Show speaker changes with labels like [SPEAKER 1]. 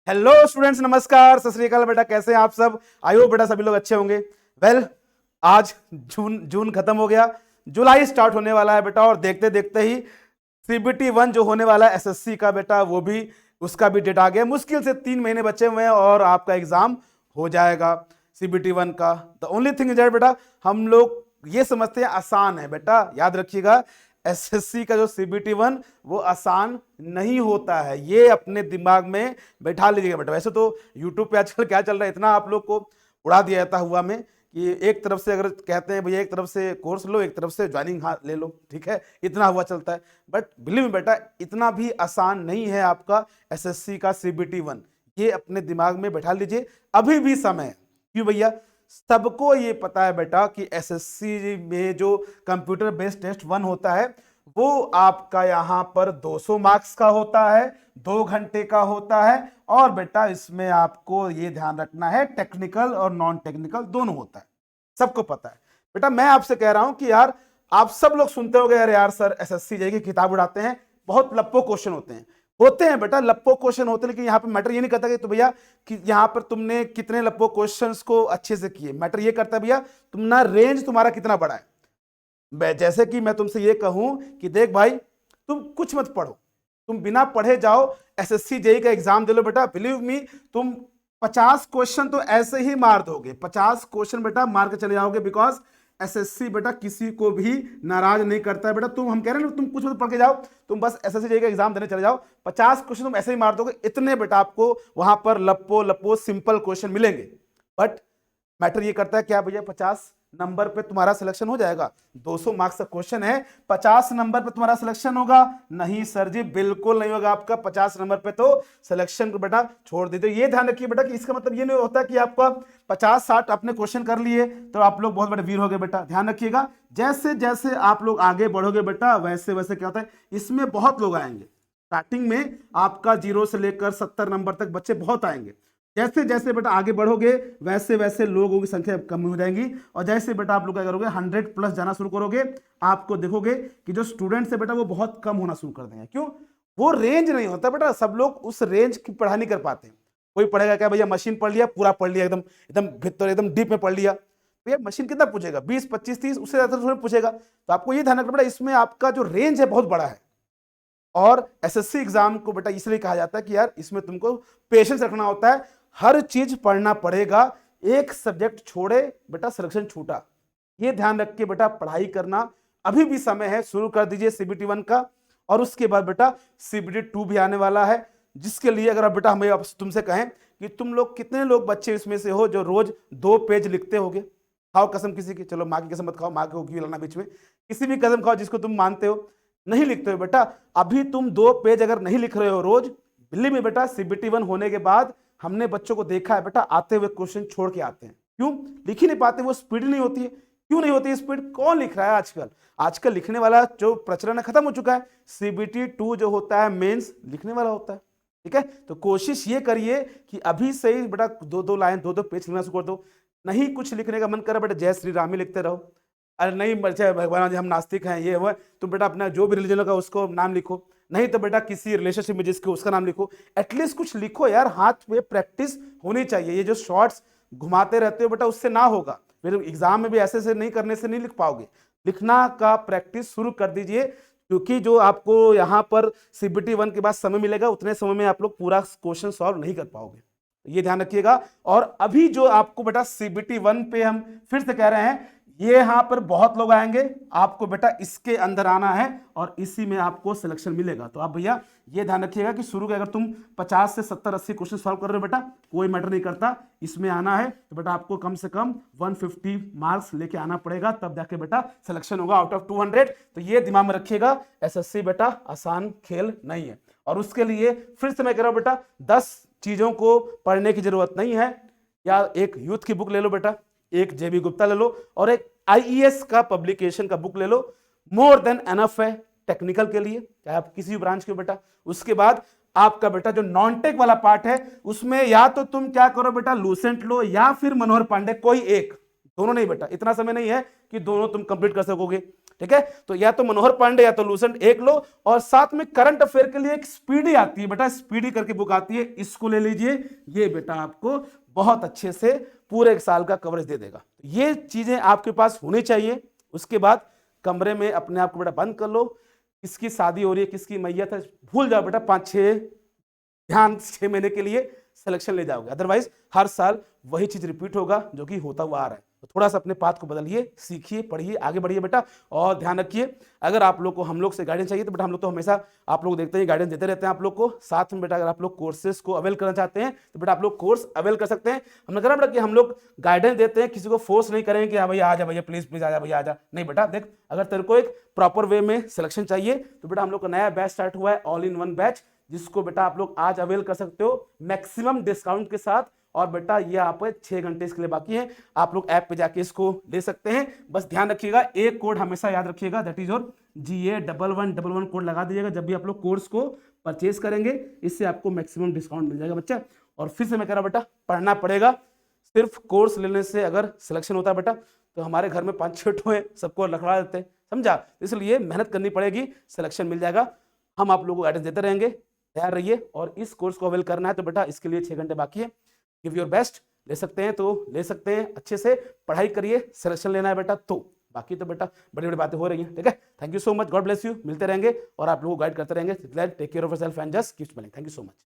[SPEAKER 1] Hello students, नमस्कार, सत श्री अकाल बेटा। कैसे हैं आप सब? आई होप बेटा सभी लोग अच्छे होंगे। वेल, आज जून खत्म हो गया, जुलाई स्टार्ट होने वाला है बेटा। और देखते देखते ही सीबीटी 1 जो होने वाला है एसएससी का बेटा, वो भी उसका भी डेट आ गया। मुश्किल से 3 महीने बचे हुए हैं और आपका एग्जाम हो जाएगा सीबीटी 1 का। द ओनली थिंग इज बेटा, हम लोग ये समझते हैं आसान है बेटा। याद रखिएगा, एसएससी का जो सीबीटी 1 वो आसान नहीं होता है, ये अपने दिमाग में बैठा लीजिएगा बेटा। वैसे तो यूट्यूब पे आजकल क्या चल रहा है, इतना आप लोग को उड़ा दिया जाता हुआ में कि एक तरफ से अगर कहते हैं भैया एक तरफ से कोर्स लो, एक तरफ से ज्वाइनिंग ले लो, ठीक है, इतना हुआ चलता है। बट बिलीव मी बेटा, इतना भी आसान नहीं है आपका एसएससी का सीबीटी 1। ये अपने दिमाग में बैठा लीजिए, अभी भी समय है। क्यों भैया? सबको ये पता है बेटा कि एसएससी में जो कंप्यूटर बेस्ड टेस्ट 1 होता है वो आपका यहां पर 200 मार्क्स का होता है, 2 घंटे का होता है। और बेटा इसमें आपको ये ध्यान रखना है, टेक्निकल और नॉन टेक्निकल दोनों होता है, सबको पता है बेटा। मैं आपसे कह रहा हूं कि यार आप सब लोग सुनते होंगे, यार यार सर एसएससी जेईई की किताब उड़ाते हैं, बहुत लप्पो क्वेश्चन होते हैं बेटा, लप्पो क्वेश्चन होते हैं। लेकिन यहाँ पे मैटर ये नहीं करता कि तो भैया कि यहाँ पर तुमने कितने लप्पो क्वेश्चंस को अच्छे से किए। मैटर ये करता है भैया तुमना रेंज तुम्हारा कितना बड़ा है। जैसे कि मैं तुमसे ये कहूं कि देख भाई, तुम कुछ मत पढ़ो, तुम बिना पढ़े जाओ एसएससी जेईई का एग्जाम दे लो बेटा। बिलीव मी, तुम 50 क्वेश्चन तो ऐसे ही मार दोगे, 50 क्वेश्चन बेटा मार के चले जाओगे। बिकॉज एसएससी बेटा किसी को भी नाराज नहीं करता है बेटा। हम कह रहे हैं तुम कुछ मत पढ़ के जाओ, तुम बस एसएससी जेईई का एग्जाम देने चले जाओ, 50 क्वेश्चन तुम ऐसे ही मार दोगे। इतने बेटा आपको वहां पर लप्पो लप्पो सिंपल क्वेश्चन मिलेंगे। बट मैटर ये करता है क्या भैया, 50 नंबर पे तुम्हारा सिलेक्शन हो जाएगा? 200 मार्क्स का क्वेश्चन है, 50 नंबर पे तुम्हारा सिलेक्शन होगा? नहीं सर जी, बिल्कुल नहीं होगा आपका। 50 नंबर पे तो सिलेक्शन को बेटा छोड़ देते। ये ध्यान रखिए बेटा कि इसका मतलब ये नहीं होता कि आपका 50-60 आपने क्वेश्चन कर लिए तो आप लोग बहुत बड़े वीर हो गए बेटा। ध्यान रखिएगा, जैसे जैसे आप लोग आगे बढ़ोगे बेटा, वैसे वैसे क्या होता है, इसमें बहुत लोग आएंगे। स्टार्टिंग में आपका 0 से लेकर 70 नंबर तक बच्चे बहुत आएंगे। जैसे जैसे बेटा आगे बढ़ोगे वैसे वैसे लोगों की संख्या कम हो जाएंगी। और जैसे बेटा आप लोग क्या करोगे, 100+ जाना शुरू करोगे, आपको देखोगे कि जो स्टूडेंट्स है बेटा वो बहुत कम होना शुरू कर देंगे। क्यों? वो रेंज नहीं होता बेटा, सब लोग उस रेंज की पढ़ाई नहीं कर पाते। कोई पढ़ेगा क्या भैया, मशीन पढ़ लिया, पूरा पढ़ लिया, एकदम एकदम भीतर एकदम डीप में पढ़ लिया। भैया मशीन कितना पूछेगा, 20 25 30, उससे ज्यादा थोड़ा पूछेगा। तो आपको ये ध्यान रखना बेटा, इसमें आपका जो रेंज है बहुत बड़ा है। और एसएससी एग्जाम को बेटा इसलिए कहा जाता है कि यार इसमें तुमको पेशेंस रखना होता है, हर चीज पढ़ना पड़ेगा। एक सब्जेक्ट छोड़े बेटा सिलेक्शन छूटा। ये ध्यान रख के बेटा पढ़ाई करना। अभी भी समय है, शुरू कर दीजिए सीबीटी 1 का। और उसके बाद बेटा सीबीटी 2 भी आने वाला है, जिसके लिए अगर बेटा हमें तुमसे कहें कि तुम लोग कितने लोग बच्चे इसमें से हो जो रोज 2 पेज लिखते होगे? खाओ कसम किसी की, चलो माँ की कसम मत खाओ, माँ को क्यों लाना बीच में, किसी भी कसम खाओ जिसको तुम मानते हो। नहीं लिखते हो बेटा, अभी तुम 2 पेज अगर नहीं लिख रहे हो रोज, बिलीव मी बेटा सीबीटी 1 होने के बाद हमने बच्चों को देखा है बेटा, आते हुए क्वेश्चन छोड़ के आते हैं। क्यों? लिख ही नहीं पाते, वो स्पीड नहीं होती है। क्यों नहीं होती स्पीड? कौन लिख रहा है आजकल? आजकल लिखने वाला जो प्रचलन है खत्म हो चुका है। सीबीटी 2 जो होता है मेंस, लिखने वाला होता है। ठीक है, तो कोशिश ये करिए कि अभी से ही बेटा 2-2 लाइन 2-2 पेज लिखना शुरू कर दो। नहीं कुछ लिखने का मन करे बेटा, जय श्री राम ही लिखते रहो। अरे नहीं बच्चे भगवान जी हम नास्तिक हैं ये वो, तो बेटा अपना जो भी रिलीजन का उसको नाम लिखो। नहीं तो बेटा किसी रिलेशनशिप में जिसके उसका नाम लिखो। एटलीस्ट कुछ लिखो यार, हाथ पे प्रैक्टिस होनी चाहिए। ये जो शॉर्ट्स घुमाते रहते हो बेटा उससे ना होगा, फिर एग्जाम में भी ऐसे से नहीं करने से नहीं लिख पाओगे। लिखना का प्रैक्टिस शुरू कर दीजिए, क्योंकि जो आपको यहाँ पर सीबीटी 1 के बाद समय मिलेगा, उतने समय में आप लोग पूरा क्वेश्चन सॉल्व नहीं कर पाओगे। ये ध्यान रखिएगा। और अभी जो आपको बेटा सीबीटी 1 पे हम फिर से कह रहे हैं, ये यहां पर बहुत लोग आएंगे, आपको बेटा इसके अंदर आना है और इसी में आपको सिलेक्शन मिलेगा। तो आप भैया ये ध्यान रखिएगा कि शुरू के अगर तुम 50 से 70 80 क्वेश्चन सॉल्व कर रहे हो बेटा, कोई मैटर नहीं करता, इसमें आना है तो बेटा आपको कम से कम 150 मार्क्स लेके आना पड़ेगा, तब जाके बेटा सिलेक्शन होगा आउट ऑफ 200। तो ये दिमाग में रखिएगा, एसएससी बेटा आसान खेल नहीं है। और उसके लिए फिर से मैं कह रहा हूं बेटा, 10 चीजों को पढ़ने की जरूरत नहीं है। या एक यूथ की बुक ले लो बेटा, एक जेबी गुप्ता ले लो, और एक आईईएस का पब्लिकेशन का बुक ले लो। मोर देन एनफ है टेक्निकल के लिए, चाहे आप किसी भी ब्रांच के बेटा। उसके बाद आपका बेटा जो नॉन टेक वाला पार्ट है, उसमें या तो तुम क्या करो बेटा, लूसेंट लो या फिर मनोहर पांडे, कोई एक, दोनों नहीं बेटा। इतना समय नहीं है कि दोनों तुम कंप्लीट कर सकोगे। ठीक है। तो या तो मनोहर पांडे या तो लूसेंट एक लो, और साथ में करंट अफेयर के लिए एक स्पीडी आती है बेटा, स्पीडी करके बुक आती है, इसको ले लीजिए। ये बेटा आपको बहुत अच्छे से पूरे एक साल का कवरेज दे देगा। ये चीजें आपके पास होनी चाहिए। उसके बाद कमरे में अपने आप को बेटा बंद कर लो। किसकी शादी हो रही है, किसकी मैयत है, भूल जाओ बेटा, 5-6 ध्यान 6 महीने के लिए सिलेक्शन ले जाओगे, अदरवाइज हर साल वही चीज रिपीट होगा जो कि होता हुआ आ रहा है। तो थोड़ा सा अपने पाथ को बदलिए, सीखिए, पढ़िए, आगे बढ़िए बेटा। और ध्यान रखिए, अगर आप लोग को हम लोग से गाइडेंस चाहिए तो बेटा हम लोग तो हमेशा आप लोग देखते हैं गाइडेंस देते रहते हैं आप लोग को। साथ में बेटा अगर आप लोग कोर्सेज को अवेल करना चाहते हैं तो बेटा आप लोग कोर्स अवेल कर सकते हैं। हमने कहा बेटा कि हम लोग गाइडेंस देते हैं, किसी को फोर्स नहीं करेंगे कि हाँ भैया आ जा, भैया प्लीज प्लीज आ जा, भैया आ जा। नहीं बेटा, देख, अगर तेरे को एक प्रॉपर वे में सिलेक्शन चाहिए तो बेटा हम लोग का नया बैच स्टार्ट हुआ है, ऑल इन वन बैच, जिसको बेटा आप लोग आज अवेल कर सकते हो मैक्सिमम डिस्काउंट के साथ। और बेटा ये आप 6 घंटे इसके लिए बाकी है, आप लोग ऐप पे जाके इसको ले सकते हैं। बस ध्यान रखिएगा, एक कोड हमेशा याद रखिएगा, that is your GA1111 code लगा दीजिएगा जब भी आप लोग कोर्स को परचेज करेंगे। इससे आपको मैक्सिमम डिस्काउंट मिल जाएगा बच्चा। और फिर से मैं कह रहा हूं बेटा, पढ़ना पड़ेगा। सिर्फ कोर्स लेने से अगर सिलेक्शन होता है बेटा तो हमारे घर में 5-6 ठो है, सबको लखड़ा देते हैं, समझा। इसलिए मेहनत करनी पड़ेगी, सिलेक्शन मिल जाएगा। हम आप लोगों को गाइडेंस देते रहेंगे, तैयार रहिए। और इस कोर्स को अवेल करना है तो बेटा इसके लिए 6 घंटे बाकी है, गिव योर बेस्ट। ले सकते हैं तो ले सकते हैं, अच्छे से पढ़ाई करिए, सिलेक्शन लेना है बेटा तो। बाकी तो बेटा बड़ी बड़ी बातें हो रही हैं, ठीक है। Thank you so much, God bless you. मिलते रहेंगे और आप लोगों को गाइड करते रहेंगे। Take care of yourself and just keep smiling. Thank you so much.